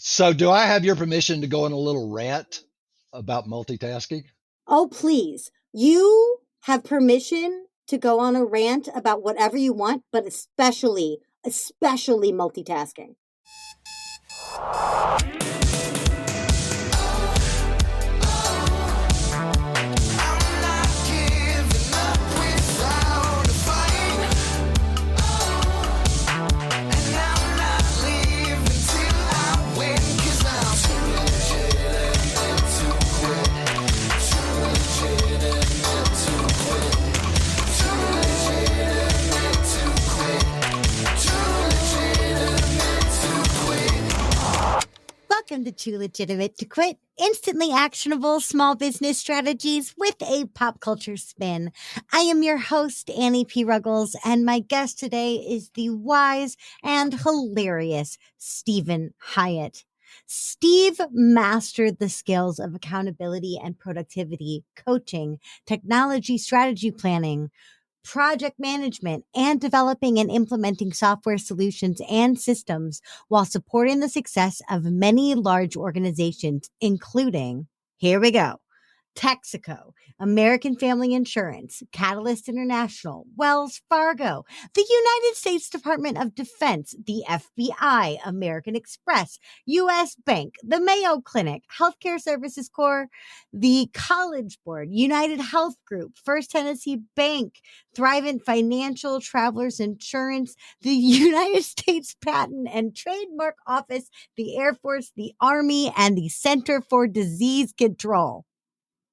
So, do I have your permission to go on a little rant about multitasking? Oh, please. You have permission to go on a rant about whatever you want, but especially multitasking. Welcome to Too Legitimate to Quit, instantly actionable small business strategies with a pop culture spin. I am your host, Annie P. Ruggles, and my guest today is the wise and hilarious Stephen Hyatt. Steve mastered the skills of accountability and productivity, coaching, technology strategy planning, project management, and developing and implementing software solutions and systems while supporting the success of many large organizations, including, here we go, Texaco, American Family Insurance, Catalyst International, Wells Fargo, the United States Department of Defense, the FBI, American Express, U.S. Bank, the Mayo Clinic, Healthcare Services Corps, the College Board, United Health Group, First Tennessee Bank, Thrivent Financial, Travelers Insurance, the United States Patent and Trademark Office, the Air Force, the Army, and the Center for Disease Control.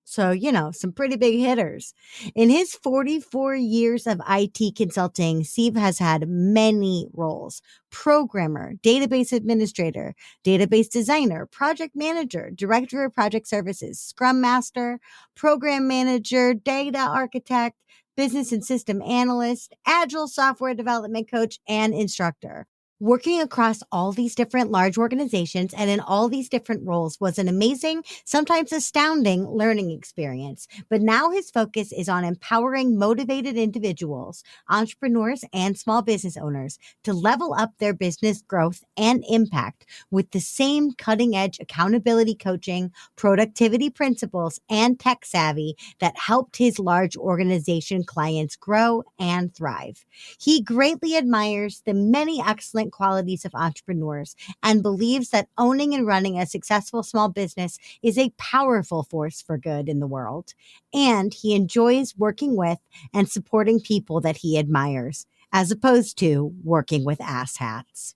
So, some pretty big hitters. In his 44 years of IT consulting, Steve has had many roles: programmer, database administrator, database designer, project manager, director of project services, scrum master, program manager, data architect, business and system analyst, agile software development coach, and instructor. Working across all these different large organizations and in all these different roles was an amazing, sometimes astounding learning experience. But now his focus is on empowering motivated individuals, entrepreneurs, and small business owners to level up their business growth and impact with the same cutting-edge accountability coaching, productivity principles, and tech savvy that helped his large organization clients grow and thrive. He greatly admires the many excellent qualities of entrepreneurs and believes that owning and running a successful small business is a powerful force for good in the world. And he enjoys working with and supporting people that he admires, as opposed to working with asshats.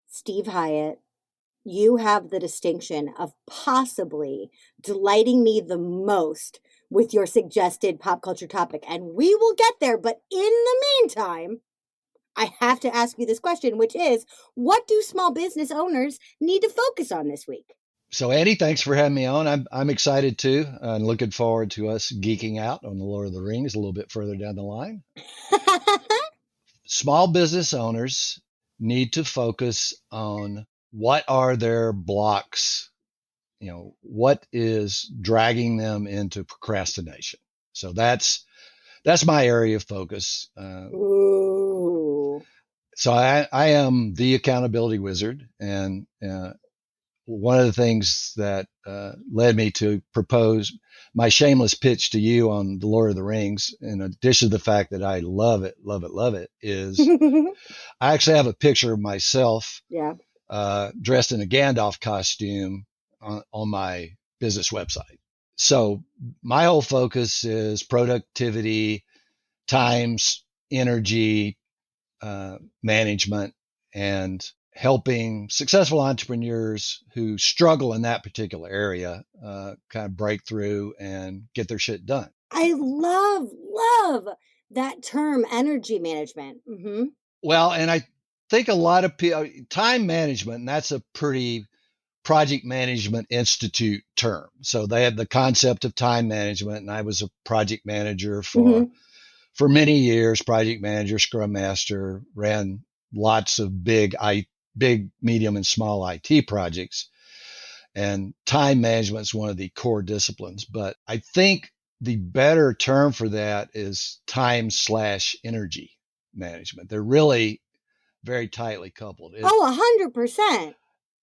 Steve Hyatt, you have the distinction of possibly delighting me the most with your suggested pop culture topic. And we will get there. But in the meantime, I have to ask you this question, which is, what do small business owners need to focus on this week? So, Andy, thanks for having me on. I'm excited too, and looking forward to us geeking out on the Lord of the Rings a little bit further down the line. Small business owners need to focus on what are their blocks, what is dragging them into procrastination. So that's my area of focus. Ooh. So I am the accountability wizard, and one of the things that led me to propose my shameless pitch to you on the Lord of the Rings, in addition to the fact that I love it, is I actually have a picture of myself dressed in a Gandalf costume on my business website. So my whole focus is productivity, times, energy, management, and helping successful entrepreneurs who struggle in that particular area kind of break through and get their shit done. I love that term, energy management. Mm-hmm. Well, and I think a lot of people, time management, and that's a pretty Project Management Institute term. So they have the concept of time management, and I was a project manager for many years, project manager, scrum master, ran lots of big, medium, and small IT projects. And time management is one of the core disciplines. But I think the better term for that is time/energy management. They're really very tightly coupled. 100%.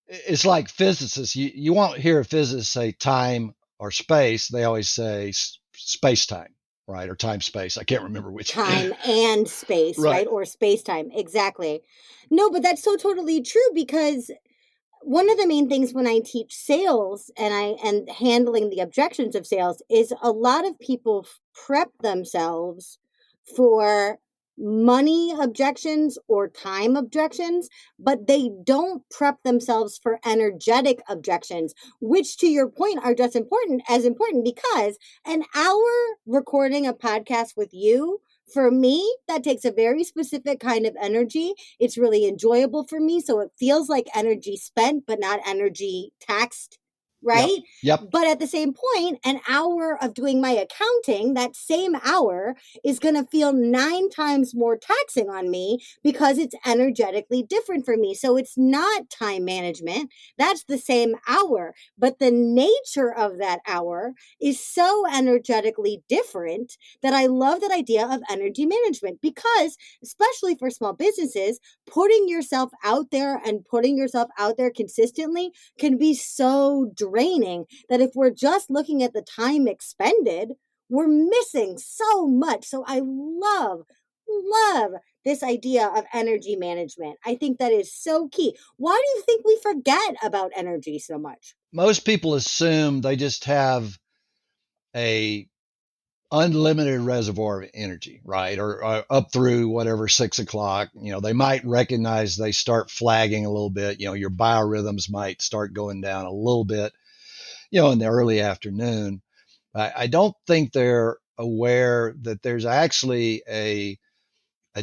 it's like physicists. You won't hear a physicist say time or space. They always say space time, right? Or time space. I can't remember which. Time and space, Right. right? Or space time. Exactly. No, but that's so totally true, because one of the main things when I teach sales and handling the objections of sales is a lot of people prep themselves for money objections or time objections, but they don't prep themselves for energetic objections, which to your point are just as important, because an hour recording a podcast with you, for me, that takes a very specific kind of energy. It's really enjoyable for me. So it feels like energy spent, but not energy taxed, Yep. right? Yep. But at the same point, an hour of doing my accounting, that same hour is going to feel 9 times more taxing on me because it's energetically different for me. So it's not time management. That's the same hour, but the nature of that hour is so energetically different that I love that idea of energy management, because especially for small businesses, putting yourself out there and putting yourself out there consistently can be so draining that if we're just looking at the time expended, we're missing so much. So I love this idea of energy management. I think that is so key. Why do you think we forget about energy so much? Most people assume they just have a unlimited reservoir of energy, right? Or up through whatever 6 o'clock. They might recognize they start flagging a little bit. Your biorhythms might start going down a little bit, in the early afternoon. I don't think they're aware that there's actually a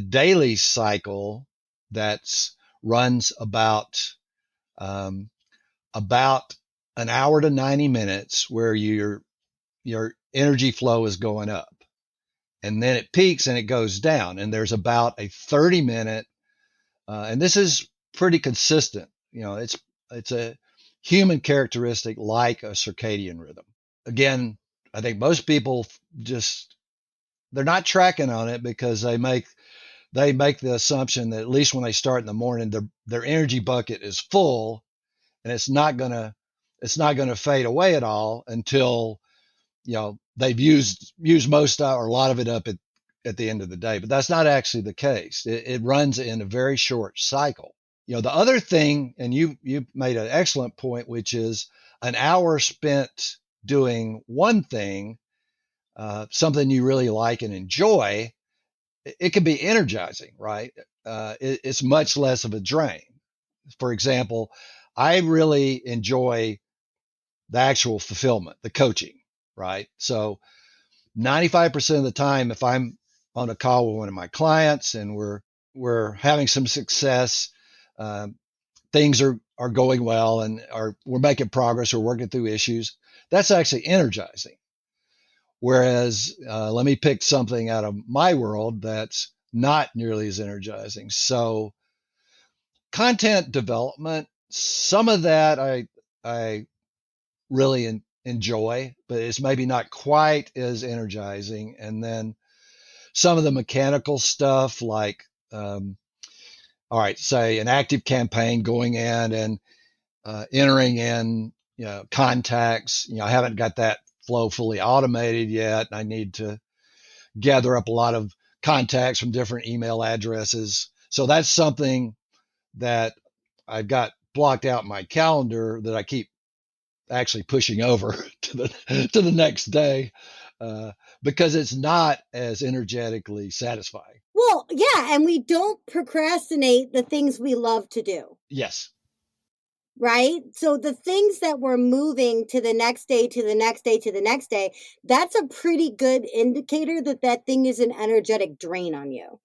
daily cycle that's runs about an hour to 90 minutes where your energy flow is going up, and then it peaks and it goes down, and there's about a 30-minute and this is pretty consistent. It's a human characteristic, like a circadian rhythm. Again, I think most people just, they're not tracking on it because they make the assumption that at least when they start in the morning, their energy bucket is full, and it's not gonna fade away at all until they've used most or a lot of it up at the end of the day. But that's not actually the case. It runs in a very short cycle. The other thing, and you made an excellent point, which is an hour spent doing one thing, something you really like and enjoy, it can be energizing, right? It's much less of a drain. For example, I really enjoy the actual fulfillment, the coaching, right? So 95% of the time, if I'm on a call with one of my clients and we're having some success, things are going well, and we're making progress, we're working through issues, that's actually energizing. Whereas, let me pick something out of my world that's not nearly as energizing. So content development, some of that I really enjoy, but it's maybe not quite as energizing. And then some of the mechanical stuff, like, all right, say an active campaign, going in and entering in, contacts. I haven't got that flow fully automated yet. I need to gather up a lot of contacts from different email addresses. So that's something that I've got blocked out in my calendar that I keep actually pushing over to the next day, because it's not as energetically satisfying. Well, yeah, and we don't procrastinate the things we love to do. Yes. Right? So the things that we're moving to the next day, to the next day, to the next day, that's a pretty good indicator that that thing is an energetic drain on you.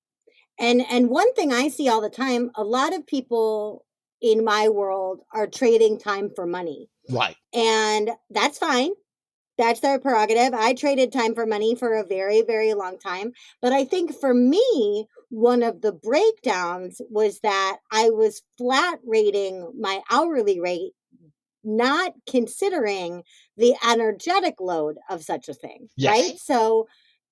And one thing I see all the time, a lot of people in my world are trading time for money. Right. And that's fine. That's their prerogative. I traded time for money for a very, very long time. But I think for me, one of the breakdowns was that I was flat rating my hourly rate, not considering the energetic load of such a thing. Yes. Right? So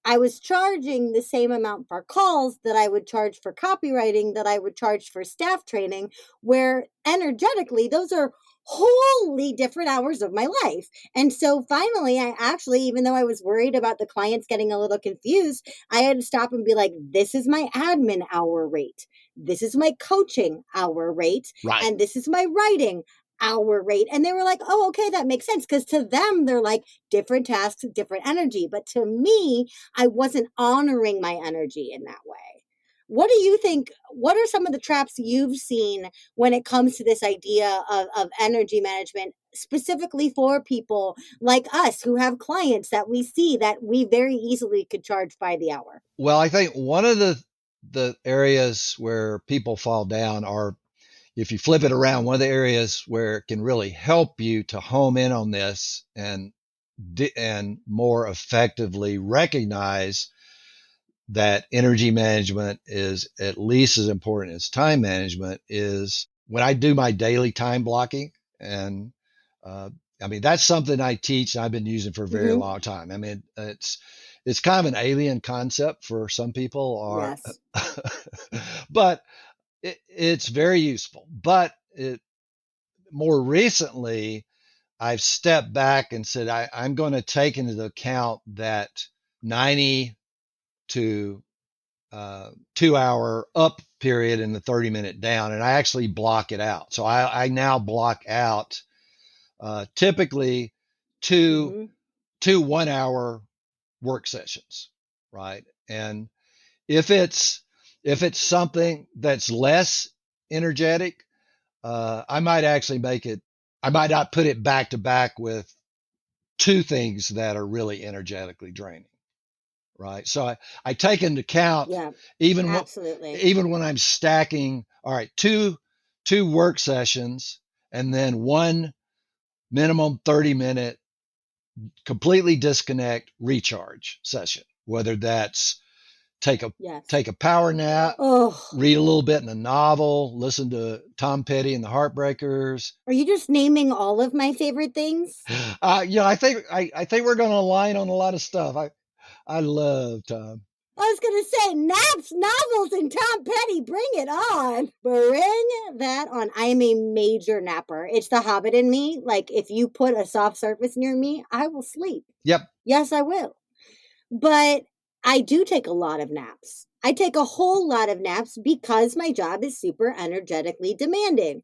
I was charging the same amount for calls that I would charge for copywriting, that I would charge for staff training, where energetically, those are wholly different hours of my life. And so finally, I actually, even though I was worried about the clients getting a little confused, I had to stop and be like, this is my admin hour rate. This is my coaching hour rate. Right. And this is my writing hour rate. And they were like, oh, okay, that makes sense. Because to them, they're like different tasks, different energy. But to me, I wasn't honoring my energy in that way. What do you think? What are some of the traps you've seen when it comes to this idea of energy management, specifically for people like us who have clients that we see that we very easily could charge by the hour? Well, I think one of the areas where people fall down are, if you flip it around, one of the areas where it can really help you to home in on this and more effectively recognize that energy management is at least as important as time management is when I do my daily time blocking. And I mean, that's something I teach and I've been using for a very long time. I mean, it's kind of an alien concept for some people, or Yes. but it's very useful. But more recently, I've stepped back and said I'm going to take into account that 90 to 2 hour up period and the 30-minute down, and I actually block it out. So I now block out typically two 1 hour work sessions, right? And if it's something that's less energetic, I might actually I might not put it back to back with two things that are really energetically draining. Right. So I take into account even when I'm stacking, all right, two work sessions and then one minimum 30-minute completely disconnect recharge session, whether that's take a power nap, read a little bit in a novel, listen to Tom Petty and the Heartbreakers. Are you just naming all of my favorite things? I think we're going to align on a lot of stuff. I love Tom. I was going to say naps, novels, and Tom Petty. Bring it on. Bring that on. I am a major napper. It's the Hobbit in me. Like, if you put a soft surface near me, I will sleep. Yep. Yes, I will. But I do take a lot of naps. I take a whole lot of naps because my job is super energetically demanding.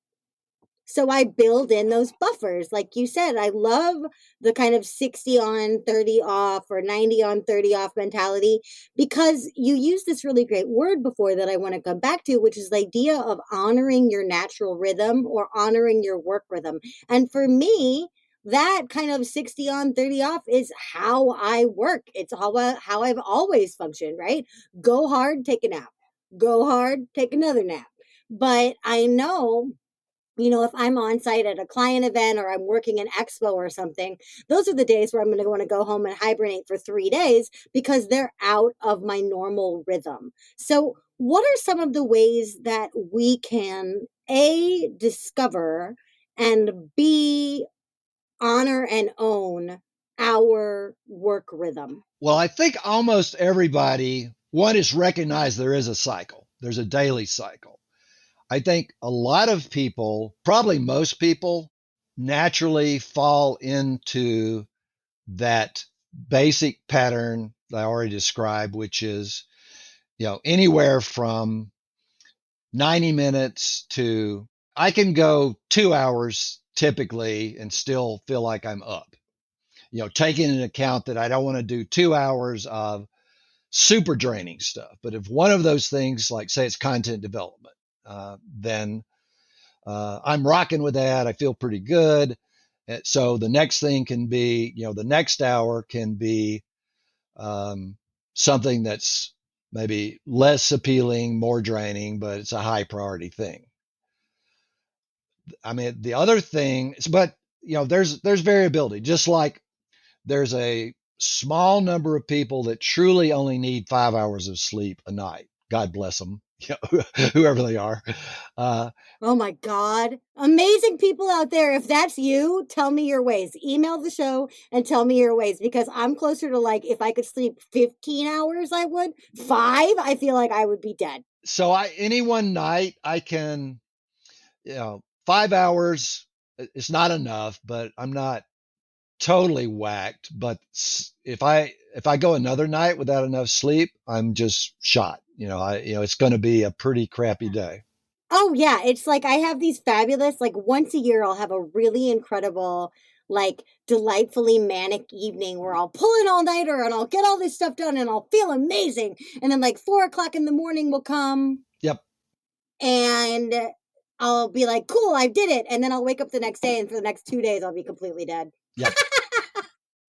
So I build in those buffers. Like you said, I love the kind of 60 on, 30 off, or 90 on, 30 off mentality, because you used this really great word before that I want to come back to, which is the idea of honoring your natural rhythm or honoring your work rhythm. And for me, that kind of 60 on, 30 off is how I work. It's how I've always functioned, right? Go hard, take a nap. Go hard, take another nap. But I know, if I'm on site at a client event or I'm working an expo or something, those are the days where I'm going to want to go home and hibernate for 3 days because they're out of my normal rhythm. So what are some of the ways that we can A, discover, and B, honor and own our work rhythm? Well, I think almost everybody, one, is recognize there is a cycle. There's a daily cycle. I think a lot of people, probably most people, naturally fall into that basic pattern that I already described, which is, anywhere from 90 minutes to, I can go 2 hours typically and still feel like I'm up. Taking into account that I don't want to do 2 hours of super draining stuff. But if one of those things, like say it's content development, then I'm rocking with that. I feel pretty good. So the next thing can be, the next hour can be something that's maybe less appealing, more draining, but it's a high priority thing. I mean, the other thing, but there's variability. Just like there's a small number of people that truly only need 5 hours of sleep a night. God bless them. whoever they are. Oh my God. Amazing people out there. If that's you, tell me your ways. Email the show and tell me your ways, because I'm closer to like, if I could sleep 15 hours, I would. 5, I feel like I would be dead. So any one night I can, 5 hours, it's not enough, but I'm not totally whacked. But if I go another night without enough sleep, I'm just shot. It's going to be a pretty crappy day. Oh yeah, it's like I have these fabulous, like once a year I'll have a really incredible, like delightfully manic evening where I'll pull an all-nighter and I'll get all this stuff done and I'll feel amazing. And then like 4 o'clock in the morning will come. Yep. And I'll be like, cool, I did it. And then I'll wake up the next day, and for the next 2 days I'll be completely dead. Yep.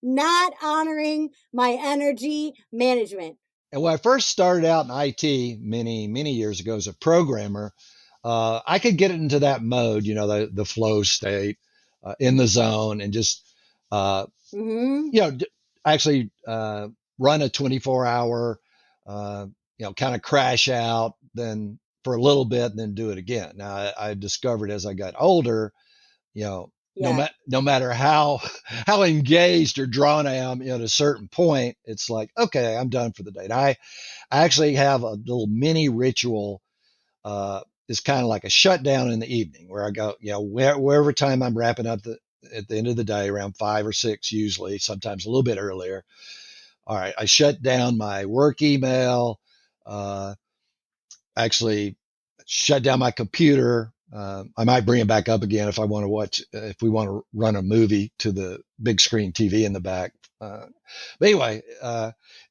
Not honoring my energy management. And when I first started out in IT many, many years ago as a programmer, I could get into that mode, the flow state, in the zone, and just, actually run a 24-hour, kind of crash out, then for a little bit, and then do it again. Now, I discovered as I got older, no matter how engaged or drawn I am, at a certain point, it's like, okay, I'm done for the day. And I actually have a little mini ritual. It's kind of like a shutdown in the evening where I go, wherever time I'm wrapping up at the end of the day, around 5 or 6, usually, sometimes a little bit earlier. All right, I shut down my work email, actually shut down my computer. I might bring it back up again if we want to run a movie to the big screen TV in the back. But anyway,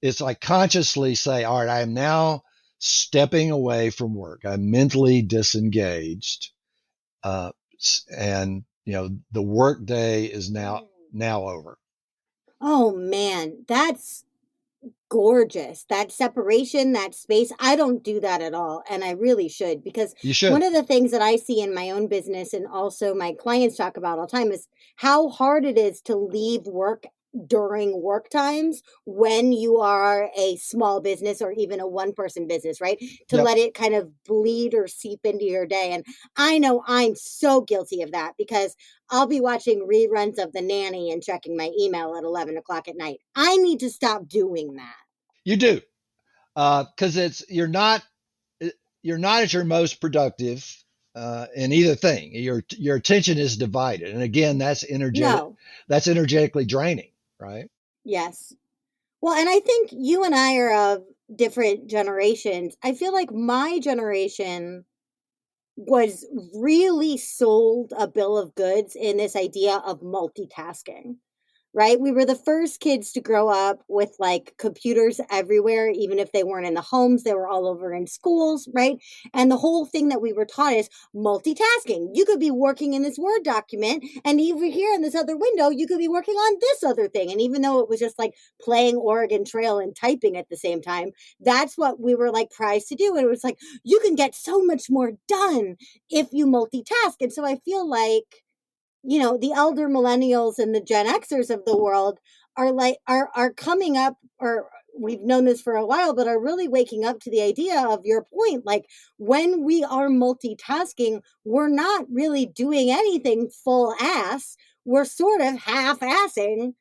it's like consciously say, all right, I am now stepping away from work. I'm mentally disengaged. And, the work day is now over. Oh man, that's gorgeous. That separation, that space. I don't do that at all. And I really should, because you should. One of the things that I see in my own business and also my clients talk about all the time is how hard it is to leave work during work times when you are a small business or even a one-person business, right? To Yep. let it kind of bleed or seep into your day. And I know I'm so guilty of that, because I'll be watching reruns of The Nanny and checking my email at 11 o'clock at night. I need to stop doing that. You do. Because you're not at your most productive in either thing. Your attention is divided, and again, that's energetically draining, right? Yes. Well, and I think you and I are of different generations. I feel like my generation was really sold a bill of goods in this idea of multitasking. Right? We were the first kids to grow up with like computers everywhere, even if they weren't in the homes, they were all over in schools, right? And the whole thing that we were taught is multitasking. You could be working in this Word document, and over here in this other window, you could be working on this other thing. And even though it was just like playing Oregon Trail and typing at the same time, that's what we were like prized to do. And it was like, you can get so much more done if you multitask. And so I feel like, the elder millennials and the Gen Xers of the world are coming up, or we've known this for a while, but are really waking up to the idea of your point. Like, when we are multitasking, we're not really doing anything full ass. We're sort of half-assing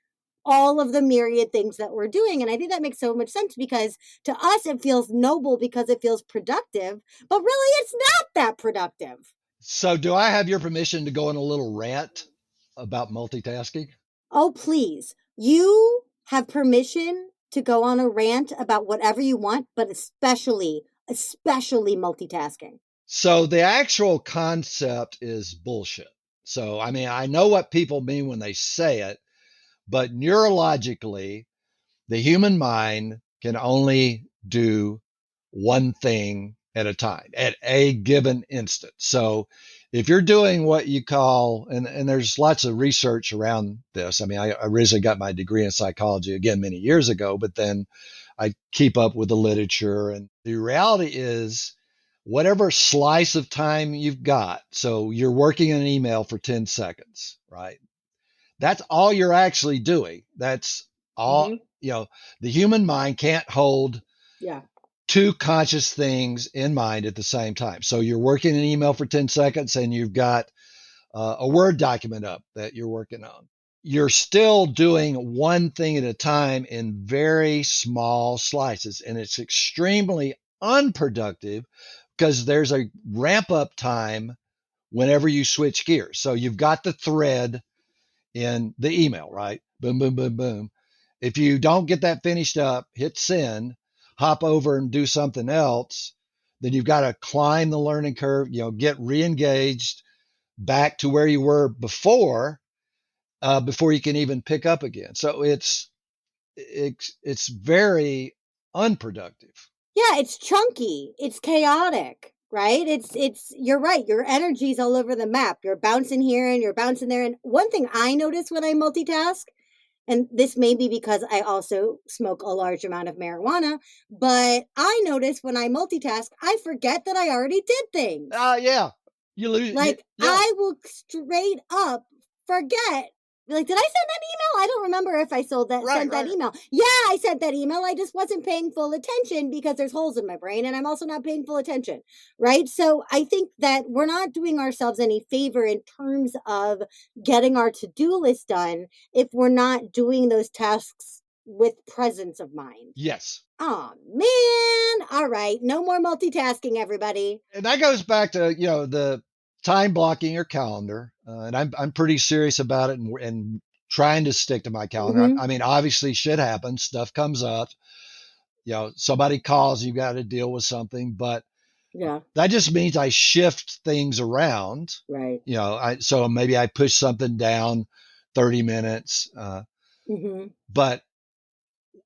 all of the myriad things that we're doing. And I think that makes so much sense, because to us, it feels noble because it feels productive, but really it's not that productive. So do I have your permission to go on a little rant about multitasking? Oh, please. You have permission to go on a rant about whatever you want, but especially multitasking. So the actual concept is bullshit. So, I mean, I know what people mean when they say it, but neurologically, the human mind can only do one thing at a time at a given instant. So if you're doing what you call, and there's lots of research around this. I mean, I originally got my degree in psychology, again, many years ago, but then I keep up with the literature. And the reality is, whatever slice of time you've got, so you're working an email for 10 seconds, right? That's all you're actually doing. That's all, the human mind can't hold two conscious things in mind at the same time. So you're working an email for 10 seconds and you've got a Word document up that you're working on. You're still doing one thing at a time in very small slices, and it's extremely unproductive because there's a ramp up time whenever you switch gears. So you've got the thread in the email, right? Boom, boom, boom, boom. If you don't get that finished up, hit send, hop over and do something else, then you've got to climb the learning curve, get re-engaged back to where you were before you can even pick up again. So it's very unproductive. Yeah, it's chunky. It's chaotic, right? It's you're right. Your energy's all over the map. You're bouncing here and you're bouncing there. And one thing I notice when I multitask, and this may be because I also smoke a large amount of marijuana, but I notice when I multitask, I forget that I already did things. Yeah. You lose. Like, I will straight up forget. Like, did I send that email? I don't remember if I sent that email. Yeah, I sent that email. I just wasn't paying full attention because there's holes in my brain and I'm also not paying full attention, right? So I think that we're not doing ourselves any favor in terms of getting our to-do list done if we're not doing those tasks with presence of mind. Yes. Oh, man. All right. No more multitasking, everybody. And that goes back to, the time blocking your calendar. And I'm pretty serious about it and trying to stick to my calendar. Mm-hmm. I mean, obviously shit happens. Stuff comes up. Somebody calls, you got to deal with something. But yeah, that just means I shift things around. Right. So maybe I push something down 30 minutes. Mm-hmm. But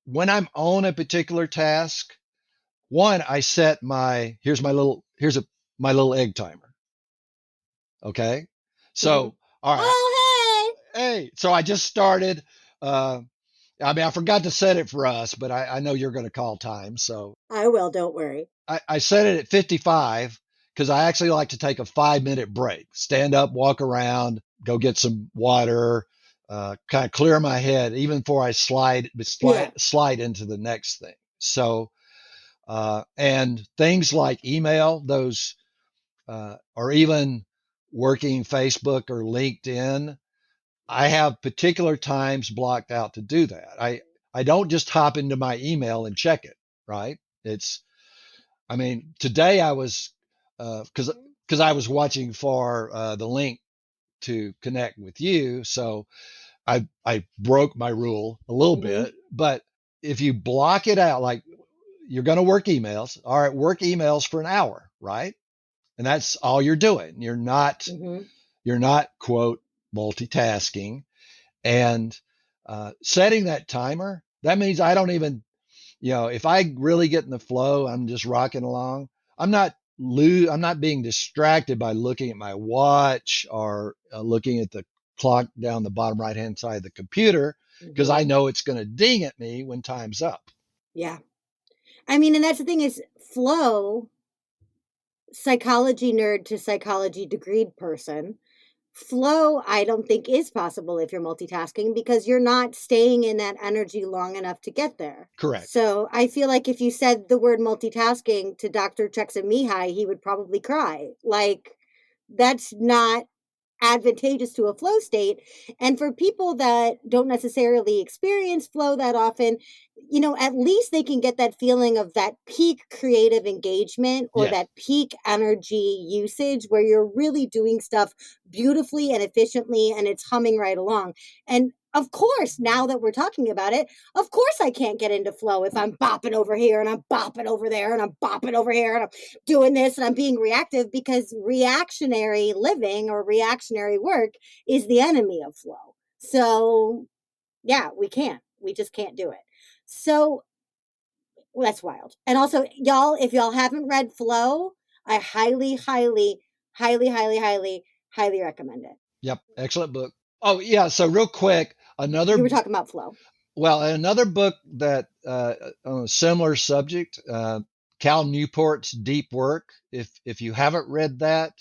when I'm on a particular task, one, I set my little egg timer. Okay. So, all right. Oh, Hey, so I just started, I forgot to set it for us, but I know you're going to call time. So I will, don't worry. I set it at 55 because I actually like to take a 5-minute break, stand up, walk around, go get some water, kind of clear my head even before I slide into the next thing. So, and things like email, those, or even working Facebook or LinkedIn, I have particular times blocked out to do that. I don't just hop into my email and check it, right? Today I was, cause I was watching for, the link to connect with you. So I broke my rule a little bit, but if you block it out, like you're going to work emails, all right, work emails for an hour, right? And that's all you're doing. You're not quote multitasking, and setting that timer. That means I don't even, if I really get in the flow, I'm just rocking along. I'm not being distracted by looking at my watch or looking at the clock down the bottom right hand side of the computer because I know it's going to ding at me when time's up. Yeah. And that's the thing is flow, psychology nerd to psychology degreed person. Flow, I don't think is possible if you're multitasking because you're not staying in that energy long enough to get there. Correct. So I feel like if you said the word multitasking to Dr. Csikszentmihalyi, he would probably cry. Like, that's not advantageous to a flow state. And for people that don't necessarily experience flow that often, at least they can get that feeling of that peak creative engagement or that peak energy usage where you're really doing stuff beautifully and efficiently and it's humming right along. And of course, now that we're talking about it, of course I can't get into flow if I'm bopping over here and I'm bopping over there and I'm bopping over here and I'm doing this and I'm being reactive, because reactionary living or reactionary work is the enemy of flow. So yeah, we just can't do it. So that's wild. And also, y'all, if y'all haven't read Flow, I highly, highly, highly, highly, highly, highly recommend it. Yep. Excellent book. Oh yeah. So real quick, you were talking about flow. Well, another book that on a similar subject, Cal Newport's Deep Work. If you haven't read that,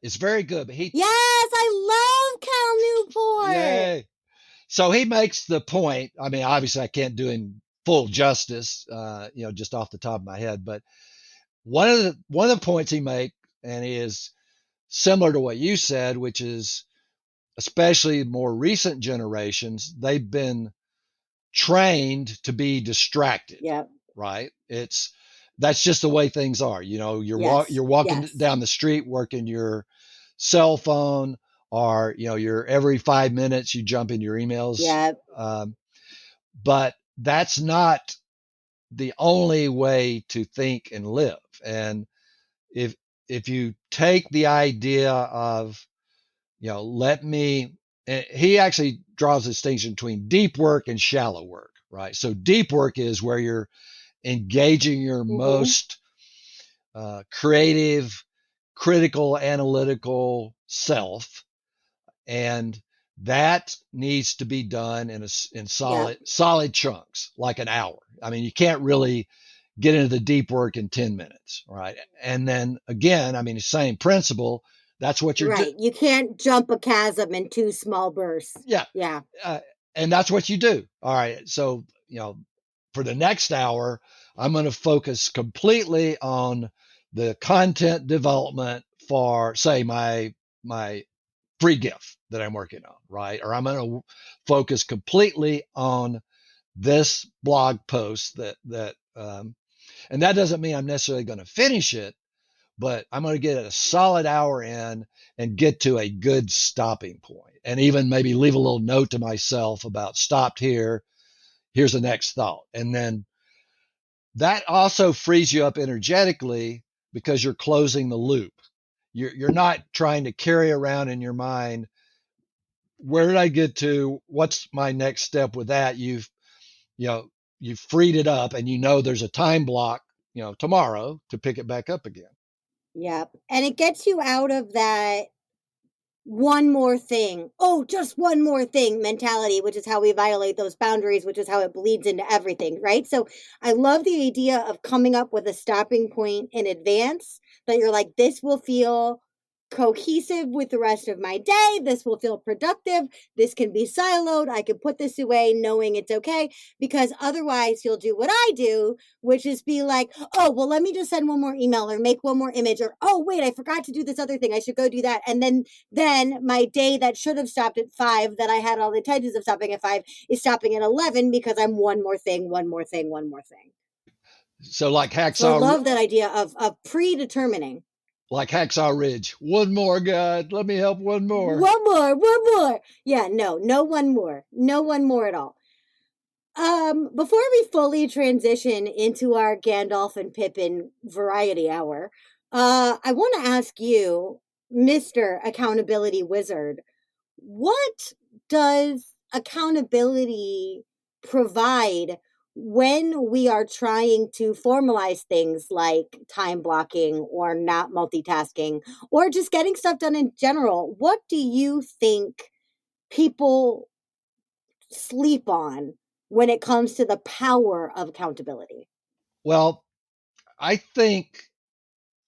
it's very good. But yes, I love Cal Newport. Yay! So he makes the point. Obviously, I can't do him full justice, just off the top of my head. But one of the points he make, and he is similar to what you said, which is especially more recent generations, they've been trained to be distracted. Yeah. Right. That's just the way things are. You're walking down the street, working your cell phone, or, you're every 5 minutes you jump in your emails. Yeah. But that's not the only way to think and live. And if you take the idea of, he actually draws a distinction between deep work and shallow work, right? So deep work is where you're engaging your most creative, critical, analytical self, and that needs to be done in solid chunks, like an hour. I mean, you can't really get into the deep work in 10 minutes, right? And then again, I mean, the same principle. That's what you're right. You can't jump a chasm in 2 small bursts. Yeah. And that's what you do. All right. So, for the next hour, I'm going to focus completely on the content development for, say, my free gift that I'm working on, right? Or I'm going to focus completely on this blog post and that doesn't mean I'm necessarily going to finish it, but I'm going to get a solid hour in and get to a good stopping point, and even maybe leave a little note to myself about stopped here. Here's the next thought. And then that also frees you up energetically because you're closing the loop. You're not trying to carry around in your mind, where did I get to? What's my next step with that? You've freed it up, and there's a time block, tomorrow to pick it back up again. Yep. And it gets you out of that one more thing. Oh, just one more thing mentality, which is how we violate those boundaries, which is how it bleeds into everything, right? So I love the idea of coming up with a stopping point in advance that you're like, this will feel cohesive with the rest of my day. This will feel productive. This can be siloed. I can put this away knowing it's okay, because otherwise you'll do what I do, which is be like, oh, well, let me just send one more email or make one more image, or, oh, wait, I forgot to do this other thing. I should go do that. And then my day that should have stopped at 5, that I had all the intentions of stopping at 5, is stopping at 11 because I'm one more thing. So like Hacksaw. So I love that idea of predetermining. Like Hacksaw Ridge. One more, God. Let me help one more. One more. Yeah, no one more. No one more at all. Before we fully transition into our Gandalf and Pippin variety hour, I want to ask you, Mr. Accountability Wizard, what does accountability provide when we are trying to formalize things like time blocking or not multitasking or just getting stuff done in general? What do you think people sleep on when it comes to the power of accountability? Well, I think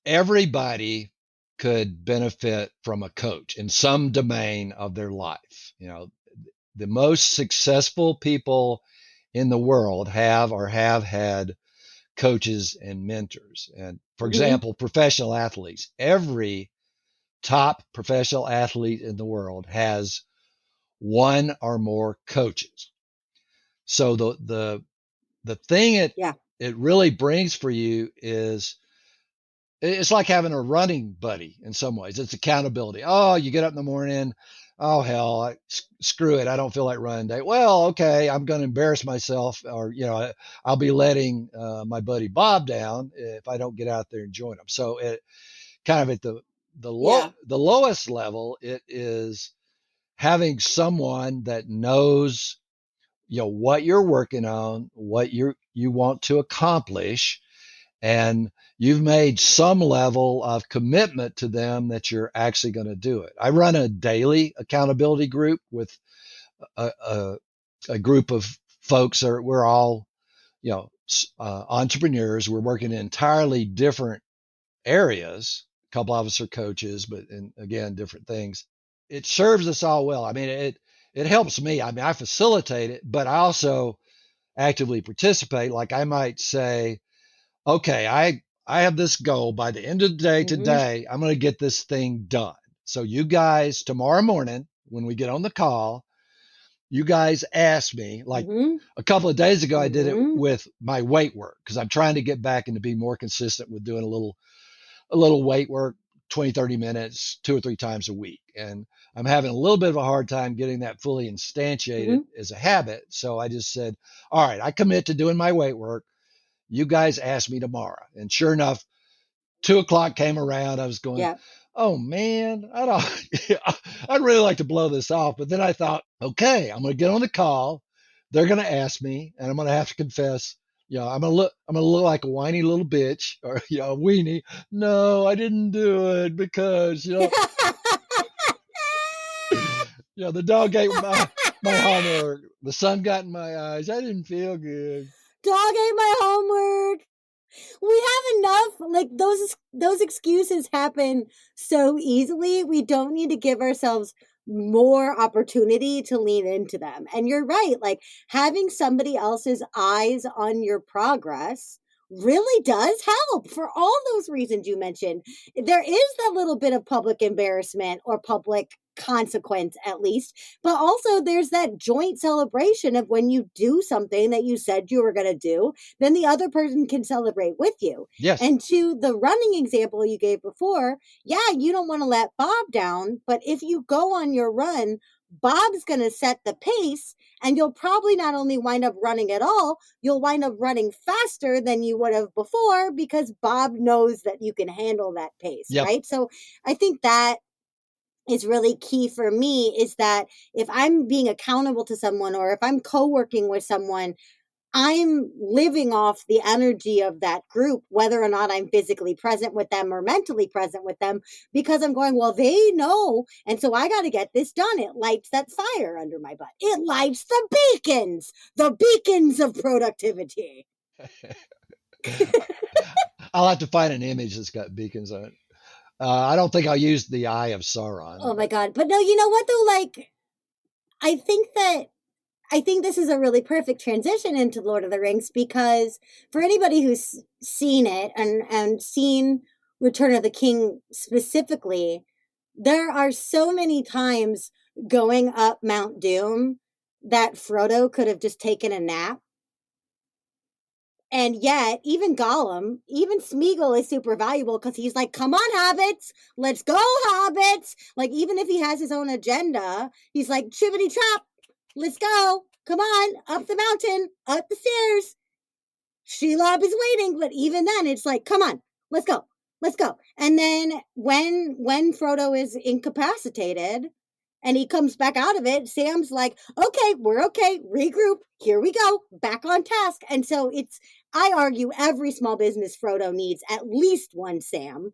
everybody could benefit from a coach in some domain of their life. The most successful people in the world have had coaches and mentors. And for example, professional athletes, every top professional athlete in the world has one or more coaches. So the thing it really brings for you is, it's like having a running buddy in some ways. It's accountability. Oh, you get up in the morning. Oh, hell, screw it. I don't feel like running today. Well, okay, I'm going to embarrass myself, or, I'll be letting my buddy Bob down if I don't get out there and join him. So it kind of at the lowest level, it is having someone that knows, what you're working on, what you want to accomplish, and you've made some level of commitment to them that you're actually going to do it. I run a daily accountability group with a group of folks we're all, entrepreneurs. We're working in entirely different areas. A couple of us are coaches, but again, different things. It serves us all well. I mean, it helps me. I mean, I facilitate it, but I also actively participate. Like I might say, okay, I have this goal by the end of the day today. I'm going to get this thing done. So you guys, tomorrow morning, when we get on the call, you guys ask me, like a couple of days ago, I did it with my weight work because I'm trying to get back and to be more consistent with doing a little weight work, 20, 30 minutes, 2 or 3 times a week. And I'm having a little bit of a hard time getting that fully instantiated as a habit. So I just said, all right, I commit to doing my weight work. You guys ask me tomorrow. And sure enough, 2:00 came around. I was going, oh man, I'd really like to blow this off. But then I thought, okay, I'm going to get on the call. They're going to ask me, and I'm going to have to confess, I'm going to look like a whiny little bitch or, a weenie. No, I didn't do it because, the dog ate my homework. The sun got in my eyes. I didn't feel good. Dog ate my homework. We have enough, like those excuses happen so easily. We don't need to give ourselves more opportunity to lean into them. And you're right, like having somebody else's eyes on your progress really does help for all those reasons you mentioned. There is that little bit of public embarrassment or public consequence at least, but also there's that joint celebration of when you do something that you said you were going to do, then the other person can celebrate with you. Yes. And to the running example you gave before, you don't want to let Bob down, but if you go on your run, Bob's going to set the pace, and you'll probably not only wind up running at all, you'll wind up running faster than you would have before because Bob knows that you can handle that pace, right? So I think that is really key for me, is that if I'm being accountable to someone or if I'm co-working with someone, I'm living off the energy of that group, whether or not I'm physically present with them or mentally present with them, because I'm going, well, they know. And so I got to get this done. It lights that fire under my butt. It lights the beacons of productivity. I'll have to find an image that's got beacons on it. I don't think I'll use the Eye of Sauron. Oh my God. But no, you know what though? Like, I think this is a really perfect transition into Lord of the Rings, because for anybody who's seen it and seen Return of the King specifically, there are so many times going up Mount Doom that Frodo could have just taken a nap. And yet, even Gollum, even Smeagol is super valuable because he's like, come on, hobbits, let's go, hobbits. Like, even if he has his own agenda, he's like, chibbity chop, let's go. Come on, up the mountain, up the stairs. Shelob is waiting, but even then, it's like, come on, let's go, let's go. And then when Frodo is incapacitated and he comes back out of it, Sam's like, okay, we're okay, regroup, here we go, back on task. And so I argue every small business Frodo needs at least one Sam.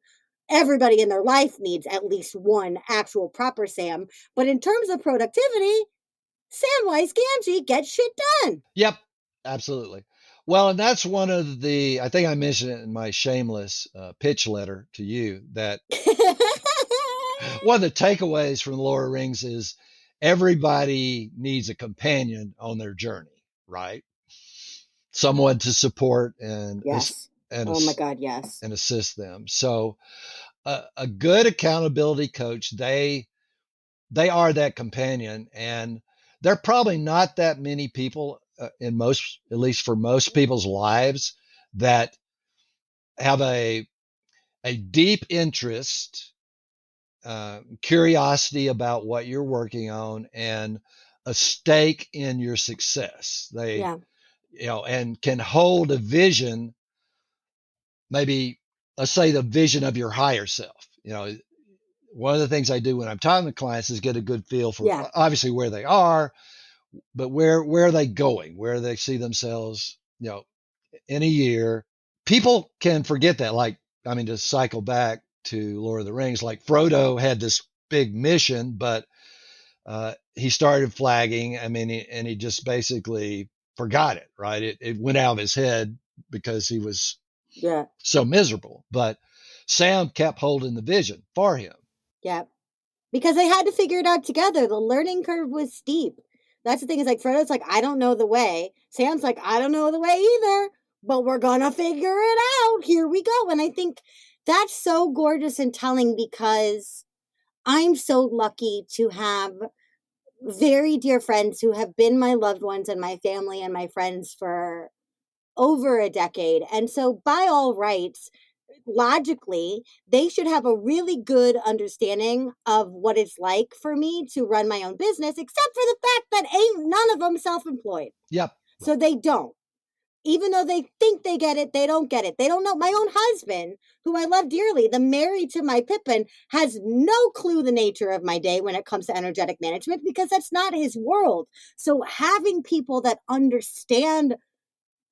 Everybody in their life needs at least one actual proper Sam. But in terms of productivity, Samwise Gamgee gets shit done. Yep, absolutely. Well, and that's one of the, I think I mentioned it in my shameless pitch letter to you, that one of the takeaways from the Lord of the Rings is everybody needs a companion on their journey, right? Someone to support and oh my God, yes, and assist them. So a good accountability coach, they are that companion, and there are probably not that many people in most, at least for most people's lives, that have a deep interest, curiosity about what you're working on, and a stake in your success. They, and can hold a vision, maybe let's say the vision of your higher self. One of the things I do when I'm talking to clients is get a good feel for obviously where they are, but where are they going, where they see themselves, in a year. People can forget that. Like, I mean, to cycle back to Lord of the Rings, like Frodo had this big mission, but he started flagging. I mean, and he just basically forgot it, right? It went out of his head because he was so miserable. But Sam kept holding the vision for him. Yeah. Because they had to figure it out together. The learning curve was steep. That's the thing, is like Frodo's like, I don't know the way. Sam's like, I don't know the way either, but we're gonna figure it out. Here we go. And I think that's so gorgeous and telling, because I'm so lucky to have very dear friends who have been my loved ones and my family and my friends for over a decade. And so, by all rights, logically, they should have a really good understanding of what it's like for me to run my own business, except for the fact that ain't none of them self-employed. Yep. So they don't. Even though they think they get it, they don't get it. They don't know. My own husband, who I love dearly, the married to my Pippin, has no clue the nature of my day when it comes to energetic management, because that's not his world. So having people that understand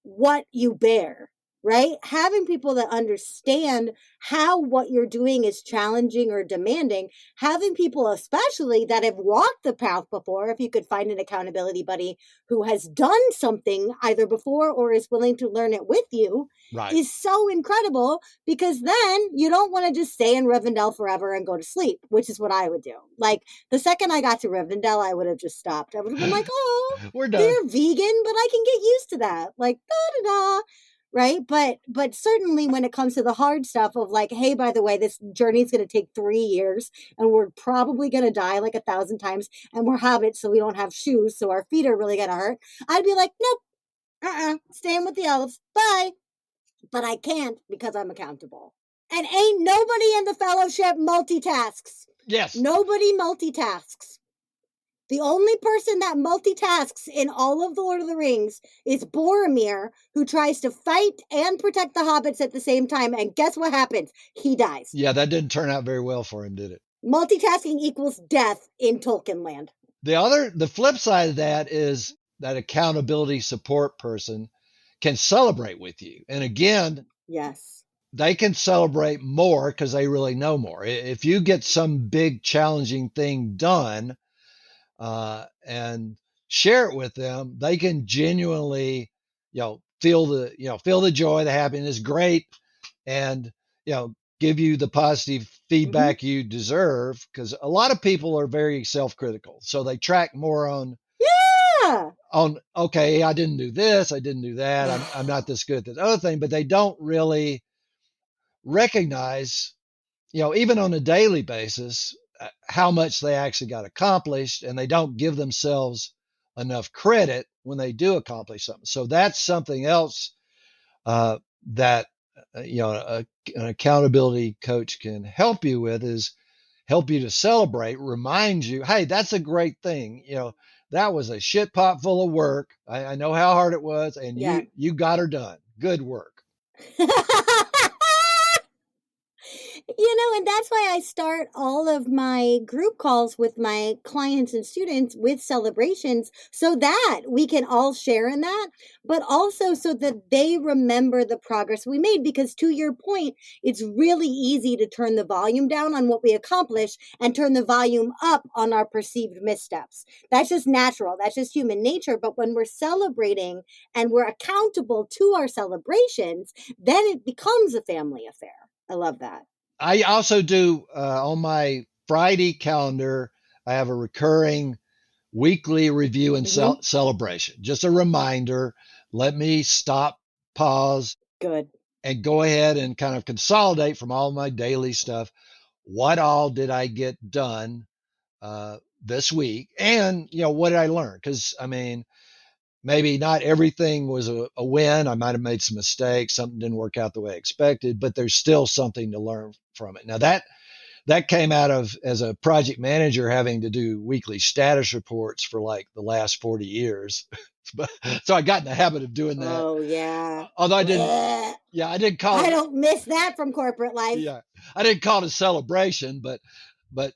what you bear, right? Having people that understand how what you're doing is challenging or demanding, having people especially that have walked the path before, if you could find an accountability buddy who has done something either before or is willing to learn it with you, Right. is so incredible, because then you don't want to just stay in Rivendell forever and go to sleep, which is what I would do. Like, the second I got to Rivendell, I would have just stopped. I would have been like, oh, We're done. they're vegan, but I can get used to that. Like, da da da. Right. But certainly when it comes to the hard stuff of like, hey, by the way, this journey is going to take 3 years and we're probably going to die like 1,000 times, and we're hobbits, so we don't have shoes, so our feet are really going to hurt. I'd be like, nope, staying with the elves. Bye. But I can't, because I'm accountable. And ain't nobody in the fellowship multitasks. Yes. Nobody multitasks. The only person that multitasks in all of the Lord of the Rings is Boromir, who tries to fight and protect the hobbits at the same time. And guess what happens? He dies. Yeah, that didn't turn out very well for him, did it? Multitasking equals death in Tolkien land. The flip side of that is that accountability support person can celebrate with you. And again, yes, they can celebrate more because they really know more. If you get some big challenging thing done, and share it with them, they can genuinely, feel the joy, the happiness, great, and give you the positive feedback you deserve. Because a lot of people are very self-critical, so they track more on okay, I didn't do this, I didn't do that, I'm not this good at this other thing, but they don't really recognize, even on a daily basis, how much they actually got accomplished, and they don't give themselves enough credit when they do accomplish something. So that's something else that an accountability coach can help you with, is help you to celebrate, remind you, hey, that's a great thing. That was a shit pot full of work. I know how hard it was, and you got her done. Good work. And that's why I start all of my group calls with my clients and students with celebrations, so that we can all share in that, but also so that they remember the progress we made. Because to your point, it's really easy to turn the volume down on what we accomplish and turn the volume up on our perceived missteps. That's just natural. That's just human nature. But when we're celebrating and we're accountable to our celebrations, then it becomes a family affair. I love that. I also do on my Friday calendar, I have a recurring weekly review and celebration. Just a reminder. Let me stop, pause, and go ahead and kind of consolidate from all my daily stuff. What all did I get done this week? And, what did I learn? Because, maybe not everything was a win. I might have made some mistakes. Something didn't work out the way I expected, but there's still something to learn from it. Now that came out of, as a project manager, having to do weekly status reports for like the last 40 years. So I got in the habit of doing that. Oh yeah. Although I didn't call it. I don't miss that from corporate life. Yeah. I didn't call it a celebration, but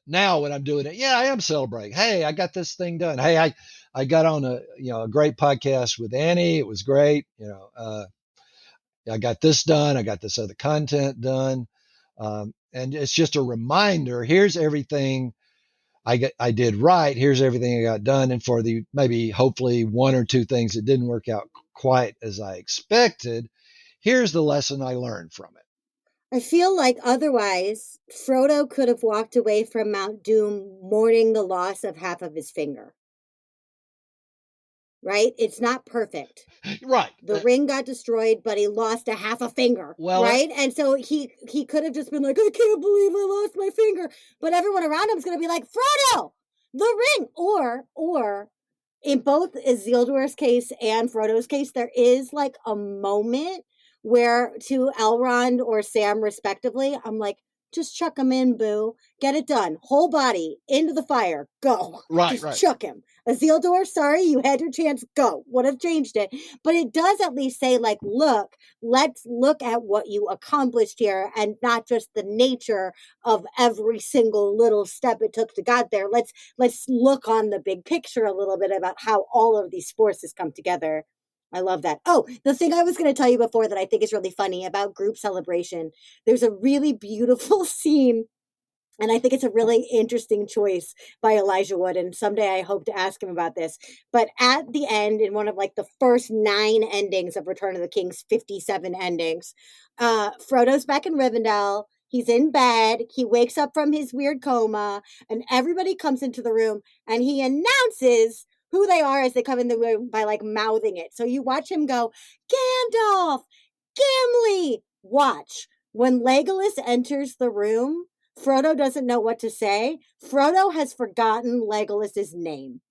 now when I'm doing it, I am celebrating. Hey, I got this thing done. Hey, I got on a great podcast with Annie. It was great. I got this done. I got this other content done. And it's just a reminder. Here's everything I did right. Here's everything I got done. And for the maybe hopefully one or two things that didn't work out quite as I expected, here's the lesson I learned from it. I feel like otherwise Frodo could have walked away from Mount Doom mourning the loss of half of his finger. right? It's not perfect. Right. The ring got destroyed, but he lost a half a finger, Well, right? And so he could have just been like, I can't believe I lost my finger. But everyone around him is going to be like, Frodo, the ring. Or in both Isildur's case and Frodo's case, there is like a moment where to Elrond or Sam respectively, I'm like, just chuck him in, boo. Get it done. Whole body into the fire. Go. right, Just chuck him. Isildur, sorry, you had your chance. Go. Would have changed it. But it does at least say, like, look, let's look at what you accomplished here and not just the nature of every single little step it took to get there. Let's look on the big picture a little bit about how all of these forces come together. I love that. Oh, the thing I was going to tell you before that I think is really funny about group celebration. There's a really beautiful scene, and I think it's a really interesting choice by Elijah Wood. And someday I hope to ask him about this. But at the end, in one of like the first 9 endings of Return of the King's 57 endings, Frodo's back in Rivendell. He's in bed. He wakes up from his weird coma, and everybody comes into the room, and he announces who they are as they come in the room by like mouthing it. So you watch him go, Gandalf, Gimli. Watch. When Legolas enters the room, Frodo doesn't know what to say. Frodo has forgotten Legolas's name.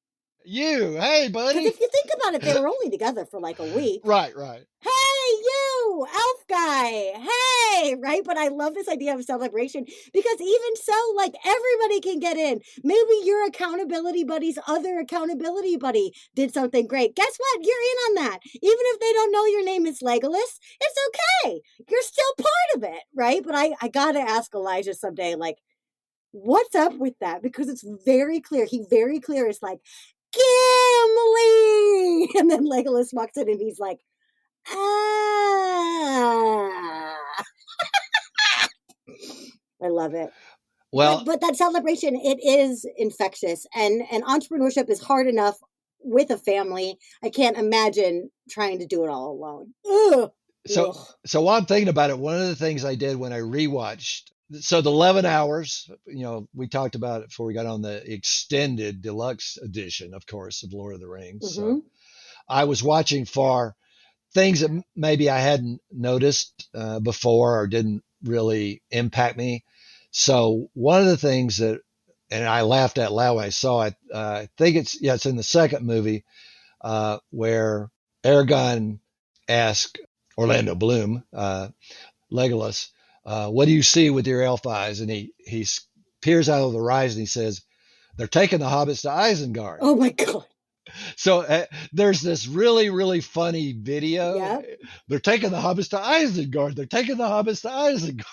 hey, buddy. Because if you think about it, they were only together for like a week. Right. Hey, you, elf guy. Hey, right? But I love this idea of celebration because even so, like everybody can get in. Maybe your accountability buddy's other accountability buddy did something great. Guess what? You're in on that. Even if they don't know your name is Legolas, it's okay. You're still part of it, right? But I got to ask Elijah someday, like, what's up with that? Because it's very clear. He very clear is like, Gimli! And then Legolas walks in and he's like, ah. I love it. Well, but that celebration, it is infectious, and entrepreneurship is hard enough with a family. I can't imagine trying to do it all alone. Ugh. So while I'm thinking about it, one of the things I did when I rewatched, so the 11 hours, we talked about it before we got on the extended deluxe edition, of course, of Lord of the Rings. Mm-hmm. So I was watching for things that maybe I hadn't noticed before or didn't really impact me. So one of the things that, and I laughed out loud when I saw it, I think it's in the second movie where Aragorn asked Orlando Bloom, Legolas, what do you see with your elf eyes? And he peers out of the rise and he says, they're taking the hobbits to Isengard. Oh my God. So there's this really, really funny video. Yep. They're taking the hobbits to Isengard. They're taking the hobbits to Isengard.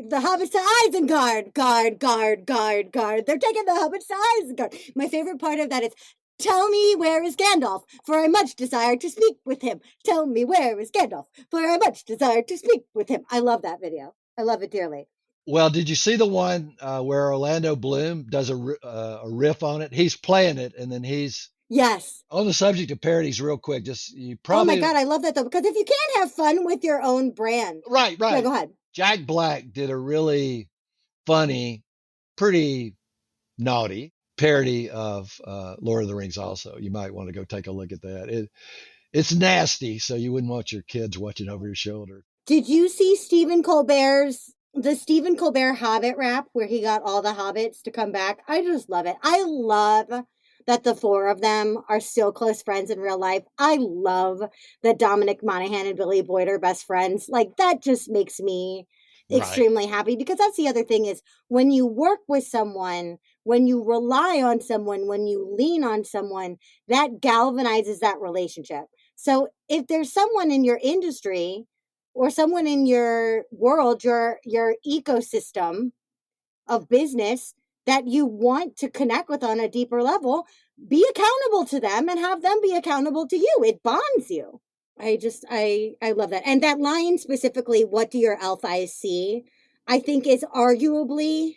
The hobbits to Isengard. Guard. They're taking the hobbits to Isengard. My favorite part of that is, tell me where is Gandalf, for I much desire to speak with him. Tell me where is Gandalf, for I much desire to speak with him. I love that video. I love it dearly. Well, did you see the one where Orlando Bloom does a riff on it? He's playing it, and then he's yes. On the subject of parodies, real quick, you probably. Oh my God, I love that though, because if you can't have fun with your own brand, right. Yeah, go ahead. Jack Black did a really funny, pretty naughty parody of Lord of the Rings. Also, you might want to go take a look at that. It's nasty, so you wouldn't want your kids watching over your shoulder. Did you see the Stephen Colbert Hobbit rap where he got all the hobbits to come back? I just love it. I love that the 4 of them are still close friends in real life. I love that Dominic Monaghan and Billy Boyd are best friends. Like, that just makes me extremely happy, because that's the other thing is when you work with someone, when you rely on someone, when you lean on someone, that galvanizes that relationship. So if there's someone in your industry or someone in your world, your ecosystem of business that you want to connect with on a deeper level, be accountable to them and have them be accountable to you. It bonds you. I love that. And that line specifically, what do your elf eyes see? I think is arguably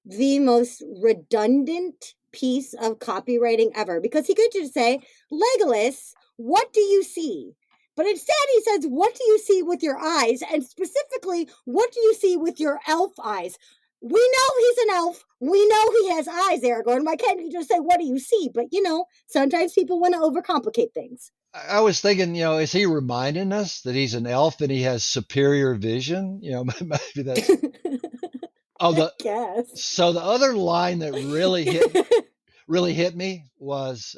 the most redundant piece of copywriting ever, because he could just say, Legolas, what do you see? But instead he says, what do you see with your eyes? And specifically, what do you see with your elf eyes? We know he's an elf. We know he has eyes, Aragorn. Why can't you just say, what do you see? But, sometimes people want to overcomplicate things. I was thinking, is he reminding us that he's an elf and he has superior vision? Maybe that's. Yes. So the other line that really hit me was,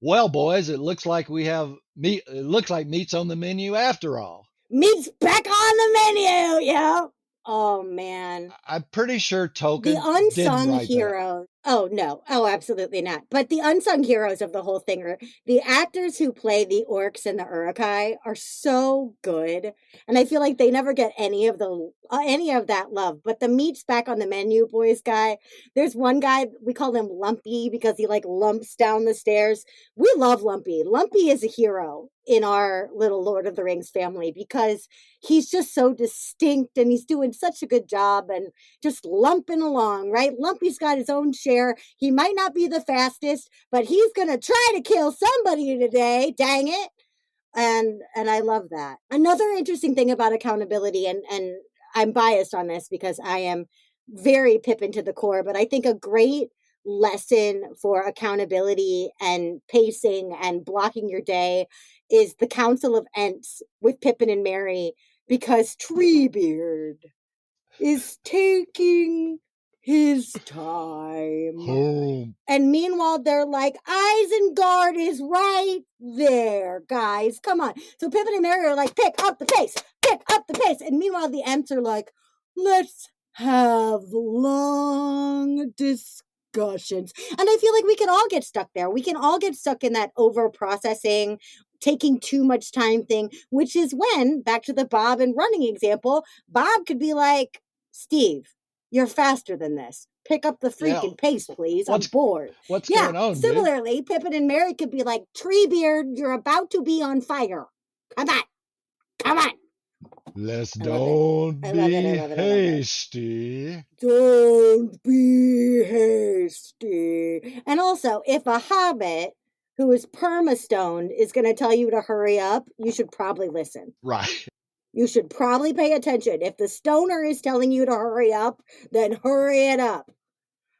well, boys, it looks like we have meat. It looks like meat's on the menu after all. Meat's back on the menu. Yeah. Oh, man. I'm pretty sure Tolkien The unsung didn't write heroes. Oh, no. Oh, absolutely not. But the unsung heroes of the whole thing are the actors who play the orcs and the Uruk-hai are so good. And I feel like they never get any of that love. But the meat's back on the menu, boys guy. There's one guy, we call him Lumpy because he like lumps down the stairs. We love Lumpy. Lumpy is a hero in our little Lord of the Rings family because he's just so distinct and he's doing such a good job and just lumping along, right? Lumpy's got his own share. He might not be the fastest, but he's going to try to kill somebody today. Dang it. And I love that. Another interesting thing about accountability, and I'm biased on this because I am very Pippin to the core, but I think a great lesson for accountability and pacing and blocking your day is the Council of Ents with Pippin and Merry, because Treebeard is taking his time. Home. And meanwhile, they're like, Isengard is right there, guys. Come on. So Pippin and Merry are like, pick up the pace. And meanwhile, the Ents are like, let's have long discussions. And I feel like we can all get stuck there. We can all get stuck in that over processing, taking too much time thing, which is when, back to the Bob and running example, Bob could be like, Steve, you're faster than this. Pick up the freaking pace, please. I'm bored. What's going on? Similarly, dude? Pippin and Merry could be like, Treebeard, you're about to be on fire. Come on. Let's don't be hasty. Don't be hasty. And also, if a hobbit who is perma-stoned is going to tell you to hurry up, you should probably listen. Right. You should probably pay attention. If the stoner is telling you to hurry up, then hurry it up.